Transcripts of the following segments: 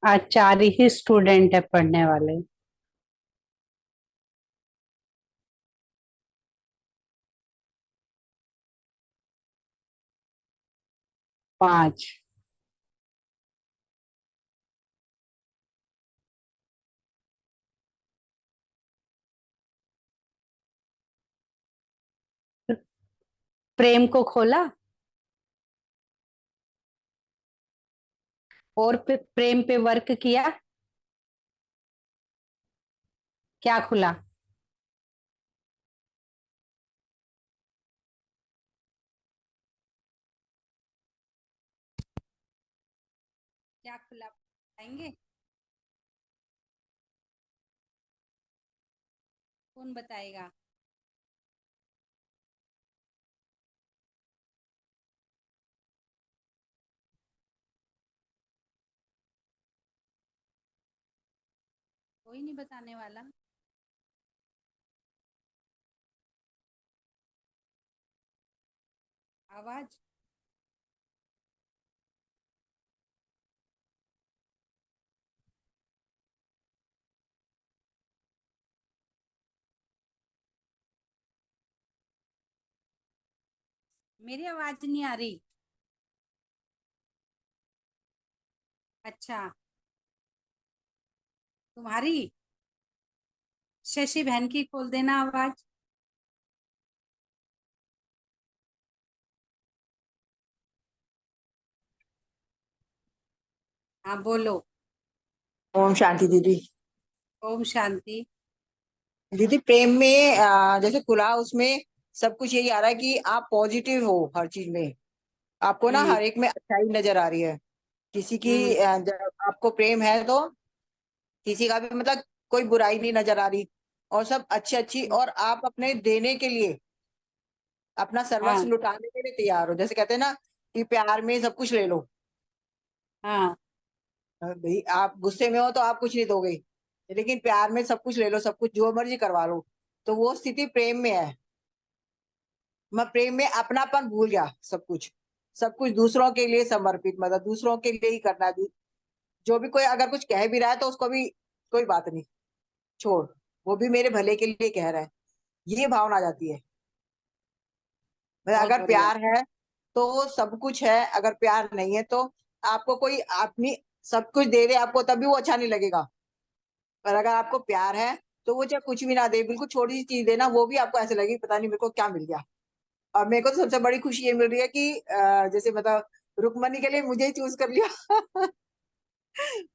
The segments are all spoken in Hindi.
आज 4 ही स्टूडेंट है पढ़ने वाले। 5। प्रेम को खोला। और प्रेम पे वर्क किया। क्या खुला? क्या खुला बताएंगे? कौन बताएगा? कोई नहीं बताने वाला। आवाज। मेरी आवाज नहीं आ रही? अच्छा। तुम्हारी। शशि बहन की खोल देना आवाज। हाँ बोलो। ओम शांति दीदी। ओम शांति। दीदी प्रेम में जैसे खुला उसमें सब कुछ यही आ रहा है कि आप पॉजिटिव हो हर चीज में। आपको ना हम्म। हर एक में अच्छाई नजर आ रही है। किसी की हम्म। जब आपको प्रेम है तो किसी का भी मतलब कोई बुराई नहीं नजर आ रही। और सब अच्छी अच्छी, हम्म। और आप अपने देने के लिए अपना सर्वस्व हाँ। लुटाने के लिए तैयार हो। जैसे कहते हैं ना कि प्यार में सब कुछ ले लो। हाँ। भाई आप गुस्से में हो तो आप कुछ नहीं दोगे, लेकिन प्यार में सब कुछ ले लो, सब कुछ जो मर्जी करवा लो। तो वो स्थिति प्रेम में है। मैं प्रेम में अपनापन भूल गया, सब कुछ, सब कुछ दूसरों के लिए समर्पित, मतलब दूसरों के लिए ही करना है। जो भी कोई अगर कुछ कह भी रहा है तो उसको भी कोई बात नहीं, छोड़, वो भी मेरे भले के लिए कह रहा है। ये भावना आ जाती है। मतलब बहुत अगर बढ़िया। प्यार है तो सब कुछ है, अगर प्यार नहीं है तो आपको कोई अपनी सब कुछ दे दे आपको तब भी वो अच्छा नहीं लगेगा। पर अगर आपको प्यार है तो वो चाहे कुछ भी ना दे, बिल्कुल छोटी सी चीज देना, वो भी आपको ऐसे लगेगी पता नहीं मेरे को क्या मिल गया। और मेरे को तो सबसे बड़ी खुशी ये मिल रही है कि जैसे मतलब रुक्मणी के लिए मुझे ही चूज कर लिया।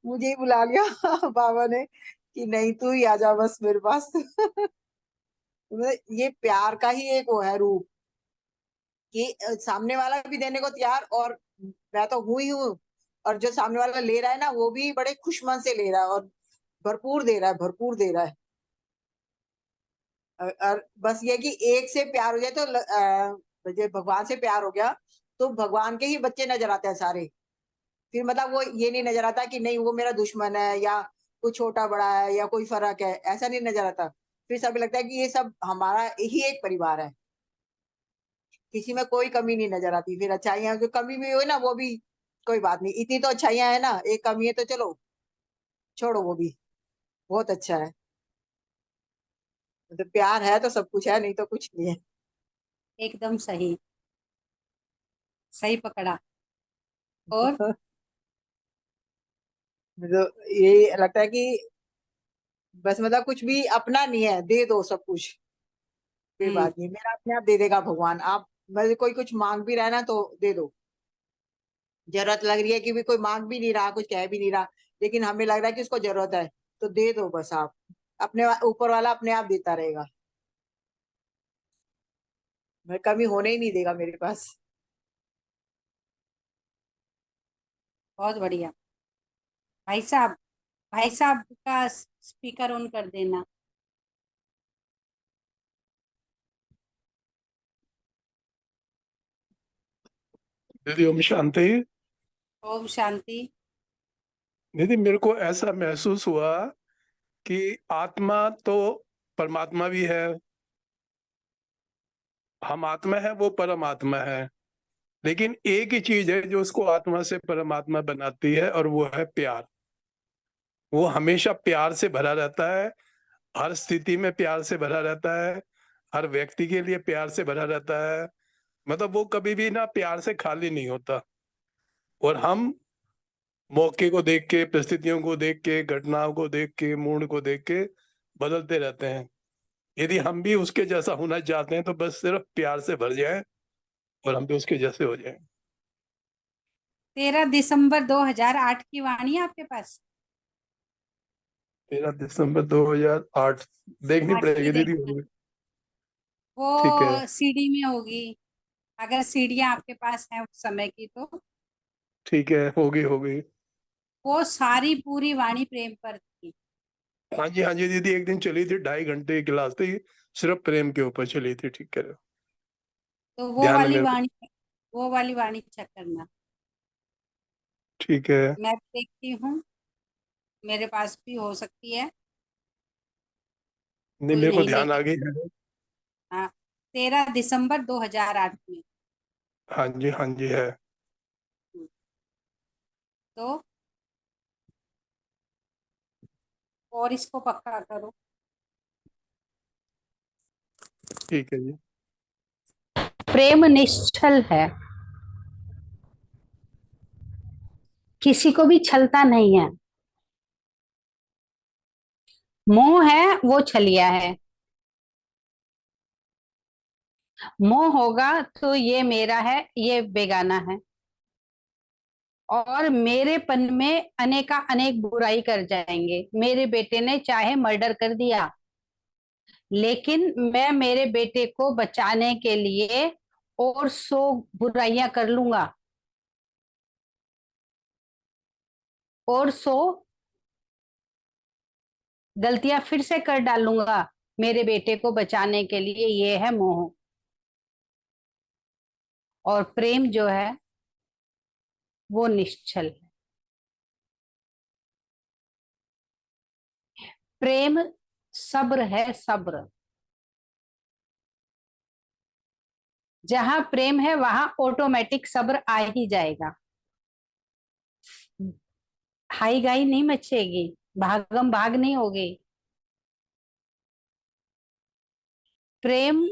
मुझे ही बुला लिया बाबा ने कि नहीं तू ही आ जा बस मेरे पास। मतलब ये प्यार का ही एक वो है रूप कि सामने वाला भी देने को तैयार, और मैं तो हूं ही हूँ। और जो सामने वाला ले रहा है ना वो भी बड़े खुश मन से ले रहा है, और भरपूर दे रहा है, भरपूर दे रहा है। और बस ये कि एक से प्यार हो जाए तो जो भगवान से प्यार हो गया तो भगवान के ही बच्चे नजर आते हैं सारे। फिर मतलब वो ये नहीं नजर आता कि नहीं वो मेरा दुश्मन है या कोई छोटा बड़ा है या कोई फर्क है, ऐसा नहीं नजर आता। फिर सब लगता है कि ये सब हमारा ही एक परिवार है। किसी में कोई कमी नहीं नजर आती। फिर अच्छाइयाँ जो कमी भी हो ना वो भी कोई बात नहीं, इतनी तो अच्छाइयाँ है ना, एक कमी है तो चलो छोड़ो, वो भी बहुत अच्छा है। मतलब प्यार है तो सब कुछ है, नहीं तो कुछ नहीं एकदम सही। सही पकड़ा। और है। तो ये लगता है कि बस मतलब कुछ भी अपना नहीं है, दे दो सब कुछ। कोई हम्म। बात नहीं, मेरा अपने आप दे देगा भगवान। आप मतलब कोई कुछ मांग भी रहा है ना तो दे दो। जरूरत लग रही है कि भी कोई मांग भी नहीं रहा, कुछ कह भी नहीं रहा, लेकिन हमें लग रहा है कि उसको जरूरत है, तो दे दो बस आप। अपने ऊपर वाला अपने आप देता रहेगा। मैं कमी होने ही नहीं देगा मेरे पास। बहुत बढ़िया। भाई साहब। भाई साहब का स्पीकर ऑन कर देना। दीदी ओम शांति। ओम शांति। दीदी मेरे को ऐसा महसूस हुआ कि आत्मा तो परमात्मा भी है, हम आत्मा है, वो परमात्मा है। लेकिन एक ही चीज है जो उसको आत्मा से परमात्मा बनाती है, और वो है प्यार। वो हमेशा प्यार से भरा रहता है, हर स्थिति में प्यार से भरा रहता है, हर व्यक्ति के लिए प्यार से भरा रहता है। मतलब वो कभी भी ना प्यार से खाली नहीं होता। और हम मौके को देख के, परिस्थितियों को देख के, घटनाओं को देख के, मूड को देख के बदलते रहते हैं। यदि हम भी उसके जैसा होना चाहते हैं तो बस सिर्फ प्यार से भर जाएं और हम भी उसके जैसे हो जाएं। 13 दिसंबर 2008 की वाणी है आपके पास? 13 दिसंबर 2008 देखनी 8 की पड़ेगी दीदी। देखना, ठीक है, वो सीडी में होगी, अगर सीडियां आपके पास है उस समय की तो। ठीक है, होगी होगी। वो सारी पूरी वाणी प्रेम पर थी। हाँ जी दीदी, एक दिन चली थी, 2.5 घंटे की क्लास थी, सिर्फ प्रेम के ऊपर चली थी। ठीक कह रहे हो, तो ध्यान है मेरे को। वो वाली वाणी चेक करना। ठीक है, मैं भी देखती हूँ, मेरे पास भी हो सकती है, नहीं कोई मेरे को नहीं ध्यान आ लेकिन। गई है। हाँ, 13 दिसंबर 2008 में। हाँ जी है। तो और इसको पक्का करो। ठीक है जी। प्रेम निश्चल है, किसी को भी छलता नहीं है। मोह है वो छलिया है। मोह होगा तो ये मेरा है, ये बेगाना है, और मेरेपन में अनेका अनेक बुराई कर जाएंगे। मेरे बेटे ने चाहे मर्डर कर दिया, लेकिन मैं मेरे बेटे को बचाने के लिए और 100 बुराइयां कर लूंगा, और 100 गलतियां फिर से कर डालूंगा मेरे बेटे को बचाने के लिए। ये है मोह। और प्रेम जो है वो निश्चल है। प्रेम सब्र है, सब्र। जहां प्रेम है वहां ऑटोमेटिक सब्र आ ही जाएगा। हाई गाई नहीं मचेगी, भागम भाग नहीं होगी। प्रेम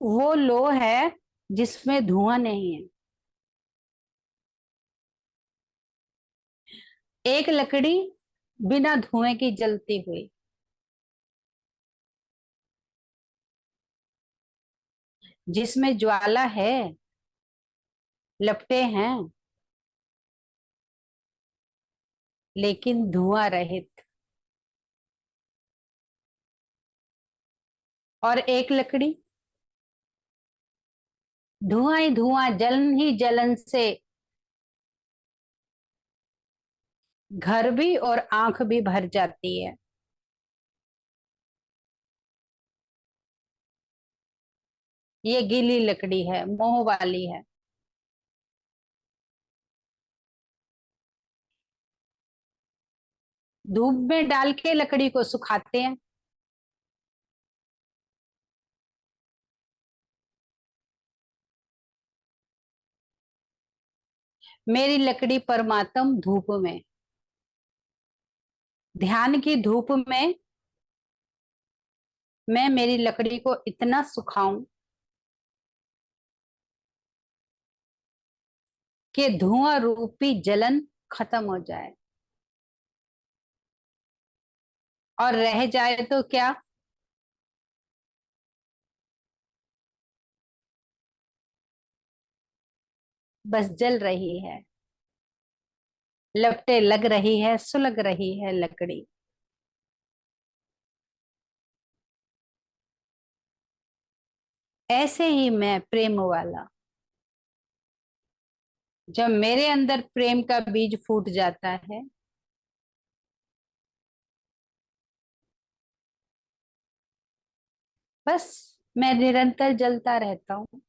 वो लो है जिसमें धुआं नहीं है। एक लकड़ी बिना धुएं की जलती हुई, जिसमें ज्वाला है, लपटे हैं, लेकिन धुआं रहित। और एक लकड़ी धुआं ही धुआं, जलन ही जलन से घर भी और आंख भी भर जाती है। ये गीली लकड़ी है, मोह वाली है। धूप में डाल के लकड़ी को सुखाते हैं। मेरी लकड़ी परमात्म धूप में, ध्यान की धूप में मैं मेरी लकड़ी को इतना सुखाऊं कि धुआं रूपी जलन खत्म हो जाए, और रह जाए तो क्या, बस जल रही है, लपटे लग रही है, सुलग रही है लकड़ी। ऐसे ही मैं प्रेम वाला, जब मेरे अंदर प्रेम का बीज फूट जाता है, बस मैं निरंतर जलता रहता हूँ।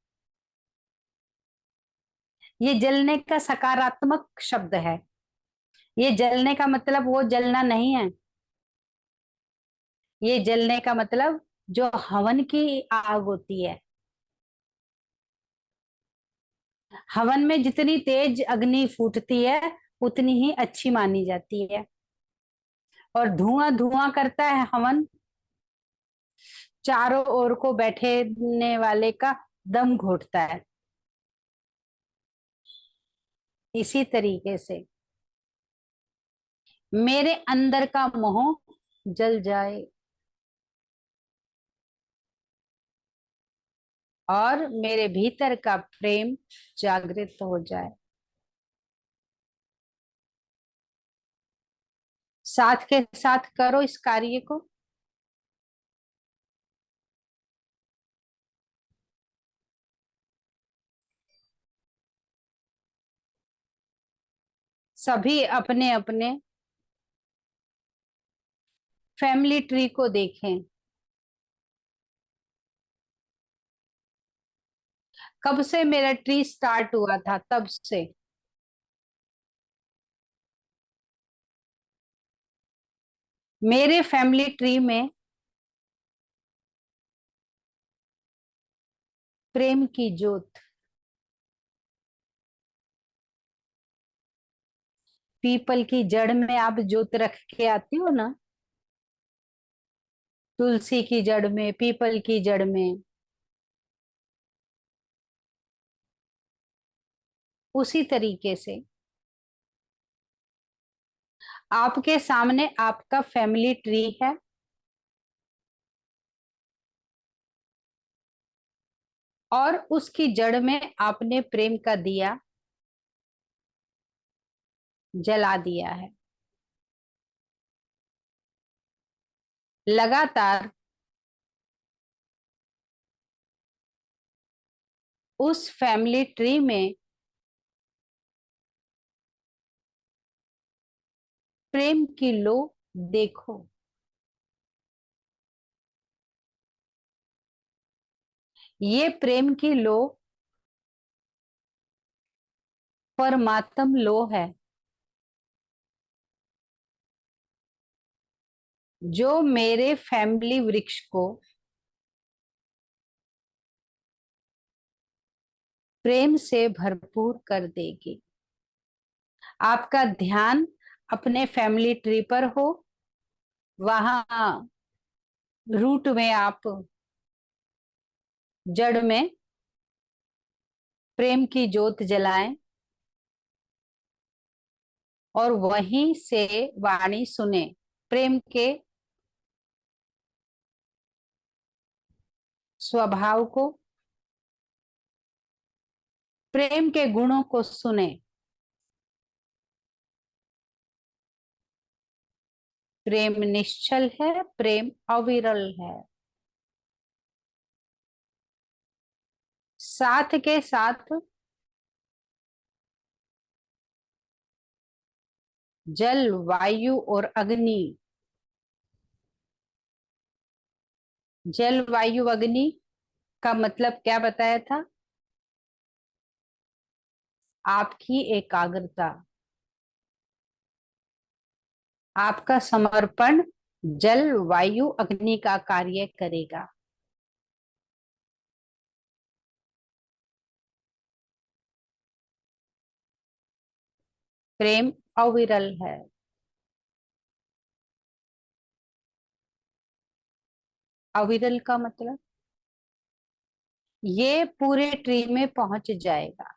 ये जलने का सकारात्मक शब्द है। ये जलने का मतलब वो जलना नहीं है। ये जलने का मतलब जो हवन की आग होती है, हवन में जितनी तेज अग्नि फूटती है उतनी ही अच्छी मानी जाती है। और धुआं धुआं करता है हवन, चारों ओर को बैठने वाले का दम घोटता है। इसी तरीके से मेरे अंदर का मोह जल जाए और मेरे भीतर का प्रेम जागृत हो जाए। साथ के साथ करो इस कार्य को। सभी अपने अपने फैमिली ट्री को देखें। कब से मेरा ट्री स्टार्ट हुआ था, तब से मेरे फैमिली ट्री में प्रेम की ज्योत, पीपल की जड़ में आप ज्योत रख के आती हो ना, तुलसी की जड़ में, पीपल की जड़ में, उसी तरीके से आपके सामने आपका फैमिली ट्री है। और उसकी जड़ में आपने प्रेम का दिया जला दिया है। लगातार उस फैमिली ट्री में प्रेम की लो देखो। ये प्रेम की लो परमात्म लो है, जो मेरे फैमिली वृक्ष को प्रेम से भरपूर कर देगी। आपका ध्यान अपने फैमिली ट्री पर हो, वहां रूट में आप, जड़ में प्रेम की ज्योत जलाएं और वहीं से वाणी सुने। प्रेम के स्वभाव को, प्रेम के गुणों को सुने। प्रेम निश्चल है, प्रेम अविरल है। साथ के साथ जल, वायु और अग्नि, जल वायु अग्नि का मतलब क्या बताया था? आपकी एकाग्रता, आपका समर्पण जल वायु अग्नि का कार्य करेगा। प्रेम अविरल है। अविरल का मतलब ये पूरे ट्री में पहुंच जाएगा।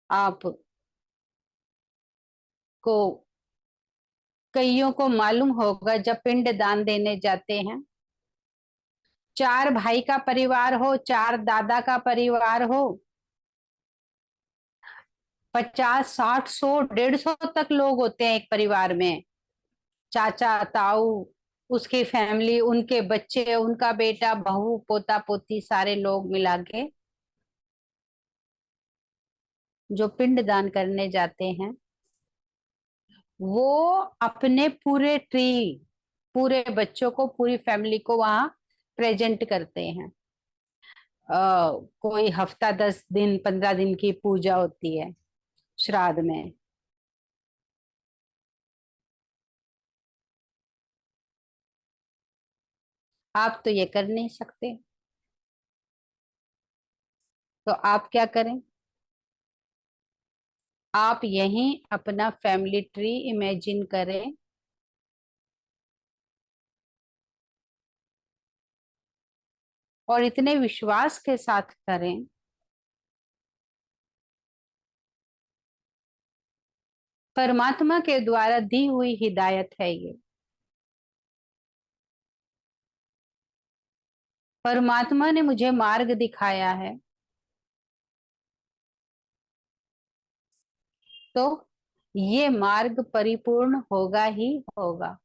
आप को कईयों को मालूम होगा, जब पिंड दान देने जाते हैं, चार भाई का परिवार हो, चार दादा का परिवार हो, 50 60 100 150 तक लोग होते हैं एक परिवार में। चाचा ताऊ, उसकी फैमिली, उनके बच्चे, उनका बेटा बहू पोता पोती, सारे लोग मिला के जो पिंड दान करने जाते हैं, वो अपने पूरे ट्री, पूरे बच्चों को, पूरी फैमिली को वहां प्रेजेंट करते हैं। कोई हफ्ता 10 दिन 15 दिन की पूजा होती है श्राद्ध में। आप तो ये कर नहीं सकते, तो आप क्या करें? आप यहीं अपना फैमिली ट्री इमेजिन करें, और इतने विश्वास के साथ करें, परमात्मा के द्वारा दी हुई हिदायत है ये। परमात्मा ने मुझे मार्ग दिखाया है, तो ये मार्ग परिपूर्ण होगा ही होगा।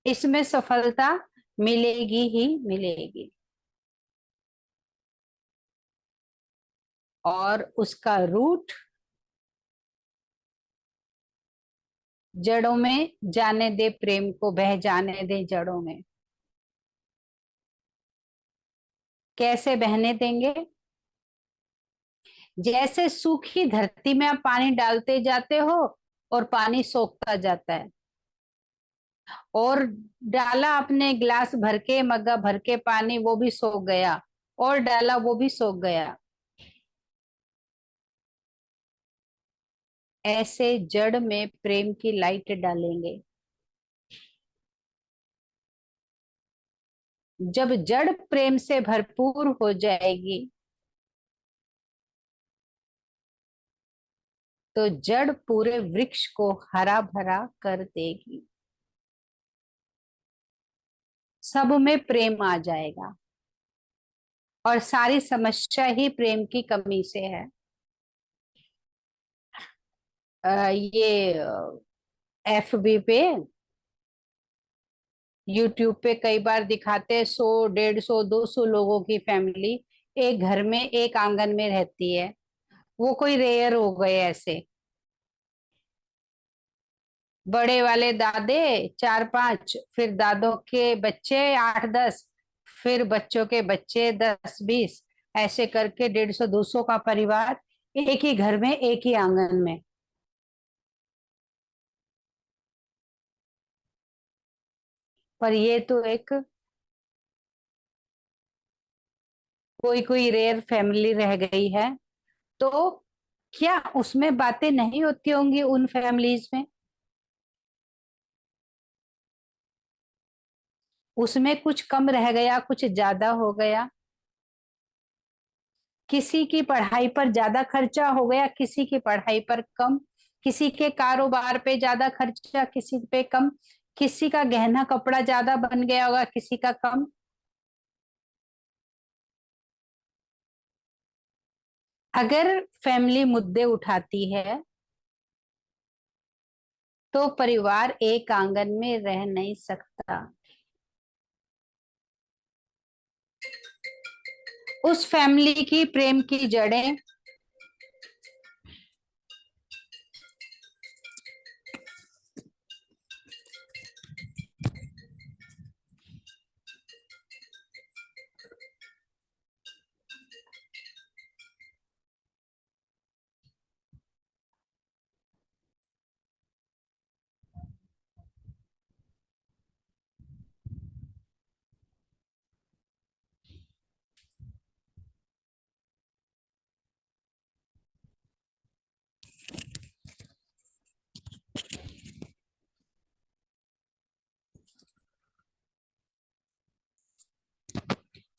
इसमें सफलता मिलेगी ही मिलेगी, और उसका रूट जड़ों में जाने दे, प्रेम को बह जाने दे जड़ों में। कैसे बहने देंगे? जैसे सूखी धरती में आप पानी डालते जाते हो और पानी सोखता जाता है, और डाला आपने गिलास भर के, मग्गा भर के पानी, वो भी सोख गया, और डाला वो भी सोख गया। ऐसे जड़ में प्रेम की लाइट डालेंगे। जब जड़ प्रेम से भरपूर हो जाएगी, तो जड़ पूरे वृक्ष को हरा भरा कर देगी। सब में प्रेम आ जाएगा, और सारी समस्या ही प्रेम की कमी से है। ये FB पे, यूट्यूब पे कई बार दिखाते हैं, 100 150 200 लोगों की फैमिली एक घर में एक आंगन में रहती है। वो कोई रेयर हो गए ऐसे। बड़े वाले दादे 4 5, फिर दादों के बच्चे 8 10, फिर बच्चों के बच्चे 10 20, ऐसे करके 150 200 का परिवार एक ही घर में एक ही आंगन में। पर ये तो एक कोई कोई रेयर फैमिली रह गई है। तो क्या उसमें बातें नहीं होती होंगी उन फैमिलीज में? उसमें कुछ कम रह गया, कुछ ज्यादा हो गया। किसी की पढ़ाई पर ज्यादा खर्चा हो गया, किसी की पढ़ाई पर कम। किसी के कारोबार पे ज्यादा खर्चा, किसी पे कम। किसी का गहना कपड़ा ज्यादा बन गया होगा, किसी का कम। अगर फैमिली मुद्दे उठाती है, तो परिवार एक आंगन में रह नहीं सकता। उस फैमिली की प्रेम की जड़ें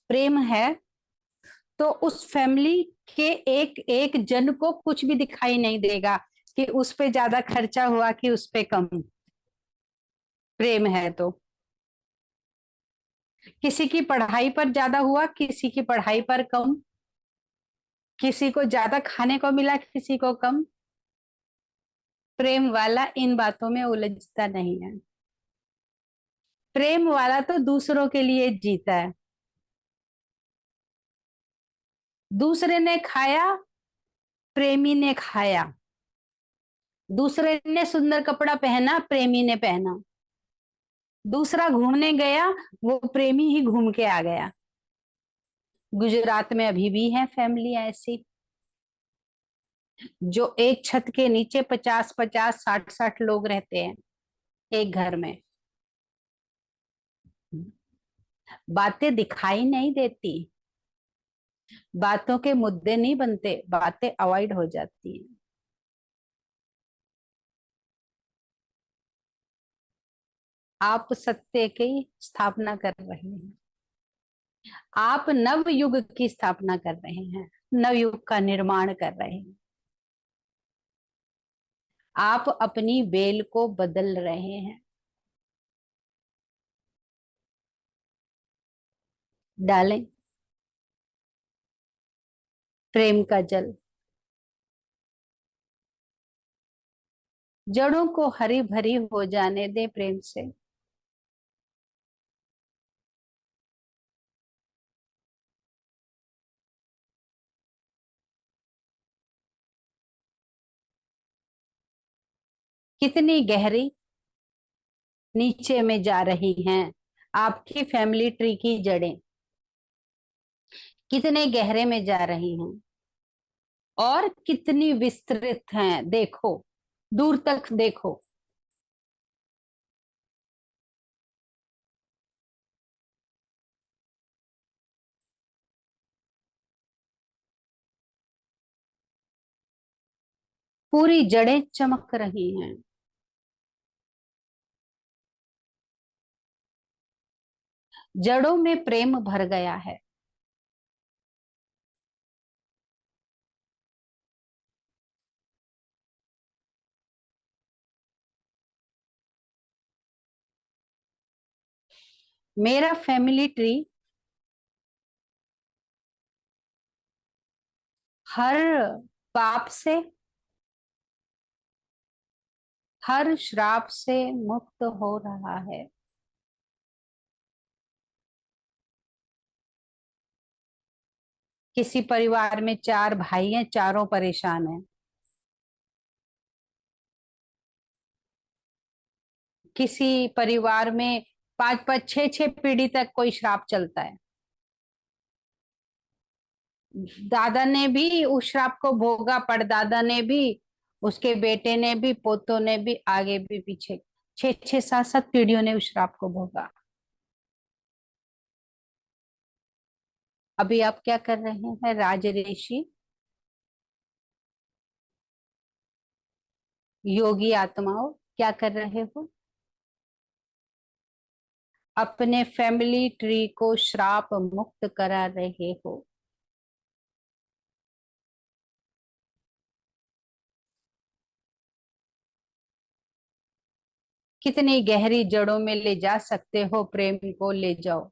प्रेम है, तो उस फैमिली के एक एक जन को कुछ भी दिखाई नहीं देगा कि उस पे ज्यादा खर्चा हुआ कि उस पे कम। प्रेम है तो किसी की पढ़ाई पर ज्यादा हुआ, किसी की पढ़ाई पर कम। किसी को ज्यादा खाने को मिला, किसी को कम। प्रेम वाला इन बातों में उलझता नहीं है। प्रेम वाला तो दूसरों के लिए जीता है। दूसरे ने खाया, प्रेमी ने खाया। दूसरे ने सुंदर कपड़ा पहना, प्रेमी ने पहना। दूसरा घूमने गया, वो प्रेमी ही घूम के आ गया। गुजरात में अभी भी है फैमिली ऐसी, जो एक छत के नीचे 50 50 60 60 लोग रहते हैं। एक घर में। बातें दिखाई नहीं देती, बातों के मुद्दे नहीं बनते, बातें अवॉइड हो जाती हैं। आप सत्य की स्थापना कर रहे हैं, आप नव युग की स्थापना कर रहे हैं, नव युग का निर्माण कर रहे हैं। आप अपनी बेल को बदल रहे हैं। डालें प्रेम का जल, जड़ों को हरी भरी हो जाने दे प्रेम से। कितनी गहरी नीचे में जा रही हैं आपकी फैमिली ट्री की जड़ें, कितने गहरे में जा रही हैं और कितनी विस्तृत हैं। देखो, दूर तक देखो। पूरी जड़ें चमक रही हैं। जड़ों में प्रेम भर गया है। मेरा फैमिली ट्री हर पाप से, हर श्राप से मुक्त हो रहा है। किसी परिवार में 4 भाई हैं, चारों परेशान हैं। किसी परिवार में 5-5 6-6 पीढ़ी तक कोई श्राप चलता है। दादा ने भी उस श्राप को भोगा, परदादा ने भी, उसके बेटे ने भी, पोतों ने भी, आगे भी पीछे 6-6 7-7 पीढ़ियों ने उस श्राप को भोगा। अभी आप क्या कर रहे हैं राज ऋषि, योगी आत्माओं, क्या कर रहे हो? अपने फैमिली ट्री को श्राप मुक्त करा रहे हो। कितनी गहरी जड़ों में ले जा सकते हो प्रेम को, ले जाओ।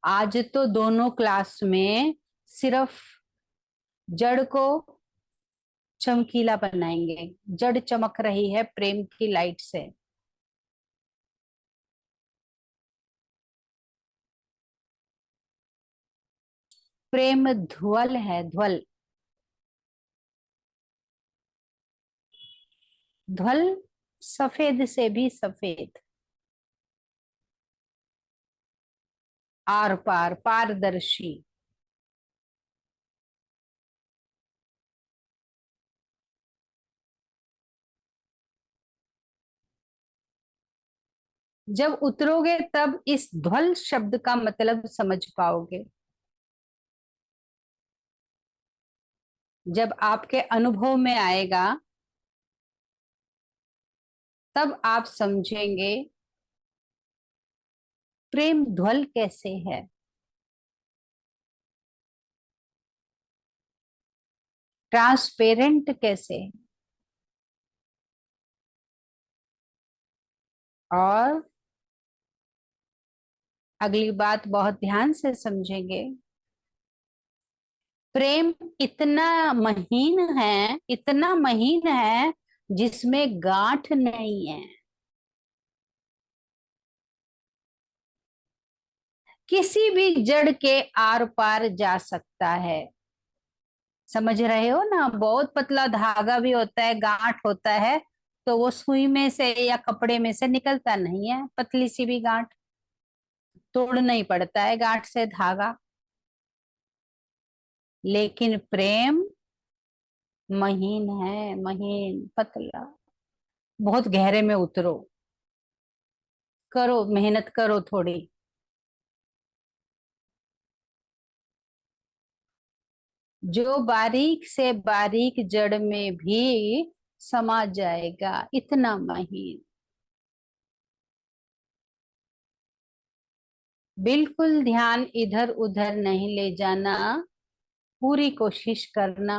आज तो दोनों क्लास में सिर्फ जड़ को चमकीला बनाएंगे। जड़ चमक रही है प्रेम की लाइट से। प्रेम ध्वल है, ध्वल। ध्वल सफेद से भी सफेद, आर पार, पारदर्शी। जब उतरोगे तब इस ध्वल शब्द का मतलब समझ पाओगे। जब आपके अनुभव में आएगा तब आप समझेंगे प्रेम ध्वल कैसे है, ट्रांसपेरेंट कैसे है। और अगली बात बहुत ध्यान से समझेंगे, प्रेम इतना महीन है, इतना महीन है जिसमें गांठ नहीं है। किसी भी जड़ के आर पार जा सकता है। समझ रहे हो ना? बहुत पतला धागा भी होता है, गांठ होता है, तो वो सुई में से या कपड़े में से निकलता नहीं है। पतली सी भी गांठ, तोड़ना ही पड़ता है गांठ से धागा। लेकिन प्रेम महीन है, महीन पतला। बहुत गहरे में उतरो, करो मेहनत करो थोड़ी। जो बारीक से बारीक जड़ में भी समा जाएगा, इतना महीन। बिल्कुल ध्यान इधर उधर नहीं ले जाना, पूरी कोशिश करना।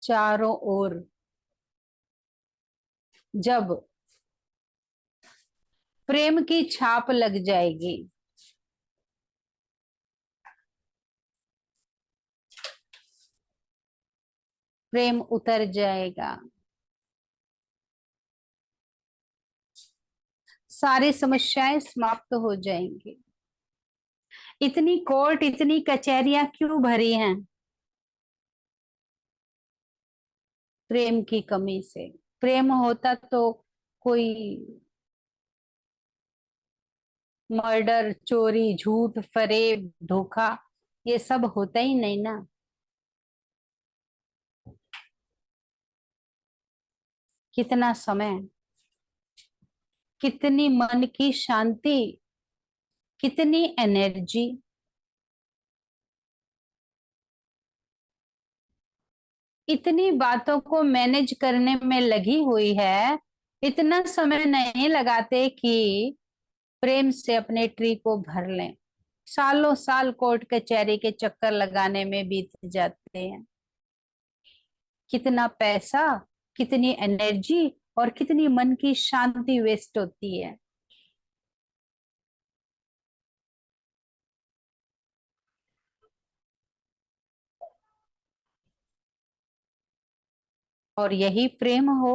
चारों ओर जब प्रेम की छाप लग जाएगी, प्रेम उतर जाएगा, सारी समस्याएं समाप्त हो जाएंगी। इतनी कोर्ट, इतनी कचहरियां क्यों भरी हैं? प्रेम की कमी से। प्रेम होता तो कोई मर्डर, चोरी, झूठ, फरेब, धोखा, ये सब होता ही नहीं ना। कितना समय, कितनी मन की शांति, कितनी एनर्जी। इतनी बातों को मैनेज करने में लगी हुई है, इतना समय नहीं लगाते कि प्रेम से अपने ट्री को भर लें। सालों साल कोर्ट कचहरी के चक्कर लगाने में बीत जाते हैं। कितना पैसा, कितनी एनर्जी और कितनी मन की शांति वेस्ट होती है। और यही प्रेम हो।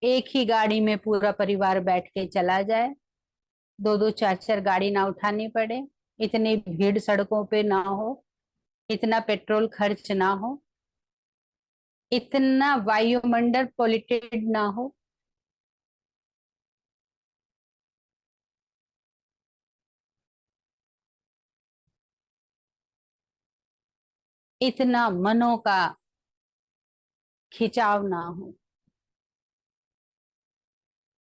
एक ही गाड़ी में पूरा परिवार बैठ के चला जाए, दो दो चार चार गाड़ी ना उठानी पड़े, इतनी भीड़ सड़कों पे ना हो, इतना पेट्रोल खर्च ना हो, इतना वायुमंडल पॉल्यूटेड ना हो। इतना मनों का खिंचाव ना हो,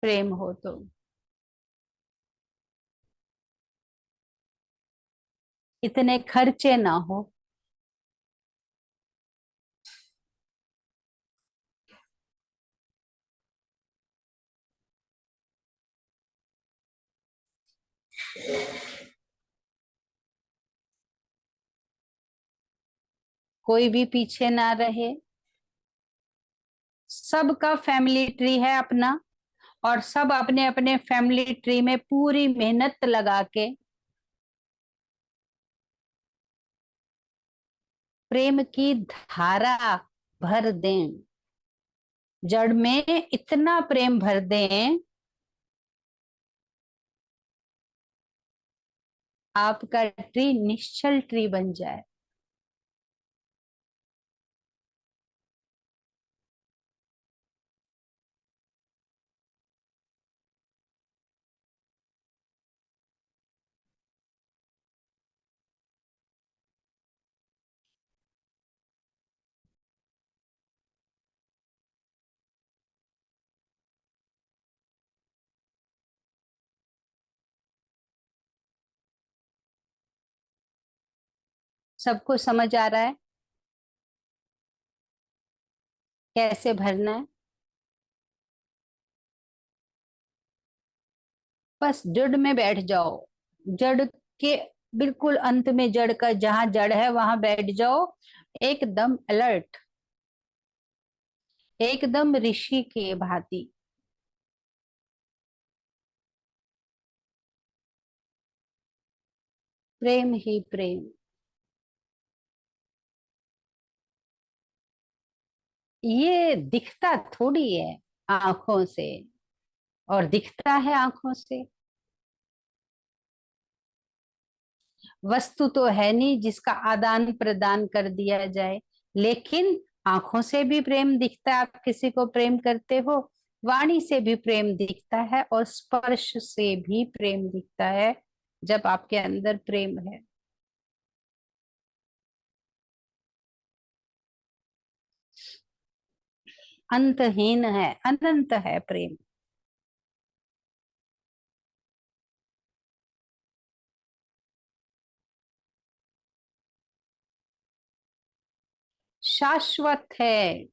प्रेम हो तो। इतने खर्चे ना हो। कोई भी पीछे ना रहे। सबका फैमिली ट्री है अपना, और सब अपने अपने फैमिली ट्री में पूरी मेहनत लगा के प्रेम की धारा भर दें। जड़ में इतना प्रेम भर दें, आपका ट्री निश्चल ट्री बन जाए। सबको समझ आ रहा है कैसे भरना है? बस जड़ में बैठ जाओ। जड़ के बिल्कुल अंत में, जड़ का जहां जड़ है वहां बैठ जाओ। एकदम अलर्ट, एकदम ऋषि के भांति। प्रेम ही प्रेम। ये दिखता थोड़ी है आंखों से, और दिखता है आंखों से। वस्तु तो है नहीं जिसका आदान प्रदान कर दिया जाए, लेकिन आंखों से भी प्रेम दिखता है। आप किसी को प्रेम करते हो वाणी से भी प्रेम दिखता है और स्पर्श से भी प्रेम दिखता है जब आपके अंदर प्रेम है। अंतहीन है, अनंत है प्रेम। शाश्वत है।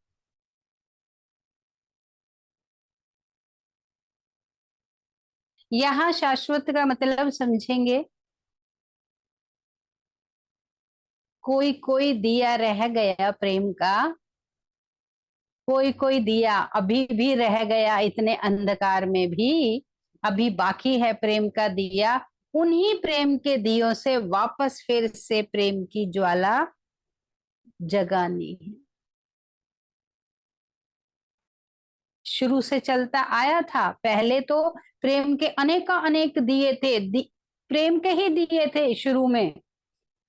यहाँ शाश्वत का मतलब समझेंगे, कोई कोई दिया रह गया प्रेम का, कोई कोई दिया अभी भी रह गया इतने अंधकार में भी, अभी बाकी है प्रेम का दिया। उन्हीं प्रेम के दियों से वापस फिर से प्रेम की ज्वाला जगानी है। शुरू से चलता आया था, पहले तो प्रेम के अनेका अनेक दिए थे, प्रेम के ही दिए थे शुरू में,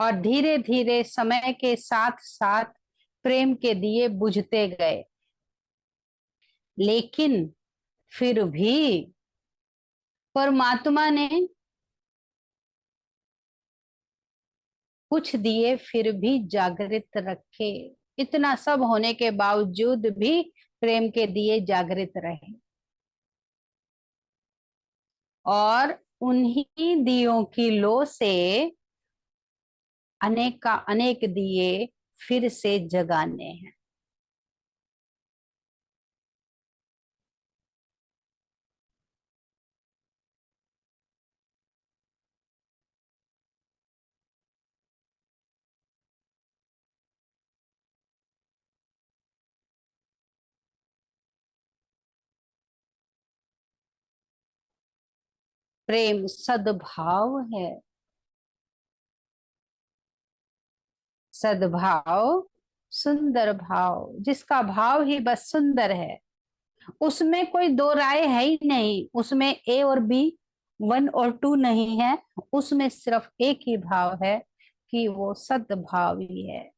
और धीरे धीरे समय के साथ साथ प्रेम के दिए बुझते गए। लेकिन फिर भी परमात्मा ने कुछ दिए फिर भी जागृत रखे। इतना सब होने के बावजूद भी प्रेम के दिए जागृत रहे, और उन्हीं दियों की लो से अनेक का अनेक दिए फिर से जगाने हैं। प्रेम सद्भाव है। सद्भाव सुंदर भाव, जिसका भाव ही बस सुंदर है, उसमें कोई दो राय है ही नहीं, उसमें ए और बी, वन और टू नहीं है, उसमें सिर्फ एक ही भाव है कि वो सद्भाव ही है।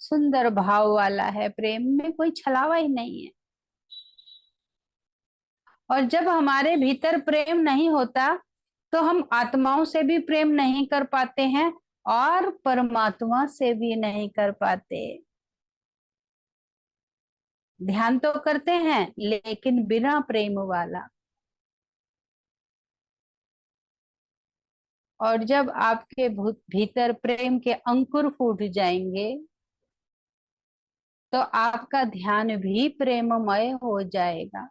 सुंदर भाव वाला है, प्रेम में कोई छलावा ही नहीं है। और जब हमारे भीतर प्रेम नहीं होता तो हम आत्माओं से भी प्रेम नहीं कर पाते हैं और परमात्मा से भी नहीं कर पाते। ध्यान तो करते हैं लेकिन बिना प्रेम वाला। और जब आपके भीतर प्रेम के अंकुर फूट जाएंगे तो आपका ध्यान भी प्रेममय हो जाएगा।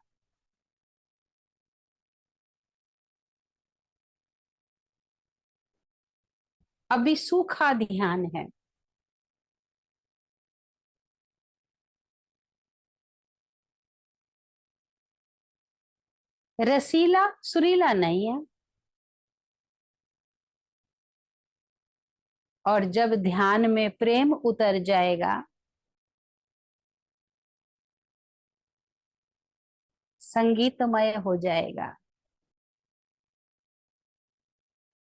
अभी सूखा ध्यान है, रसीला सुरीला नहीं है। और जब ध्यान में प्रेम उतर जाएगा, संगीतमय हो जाएगा।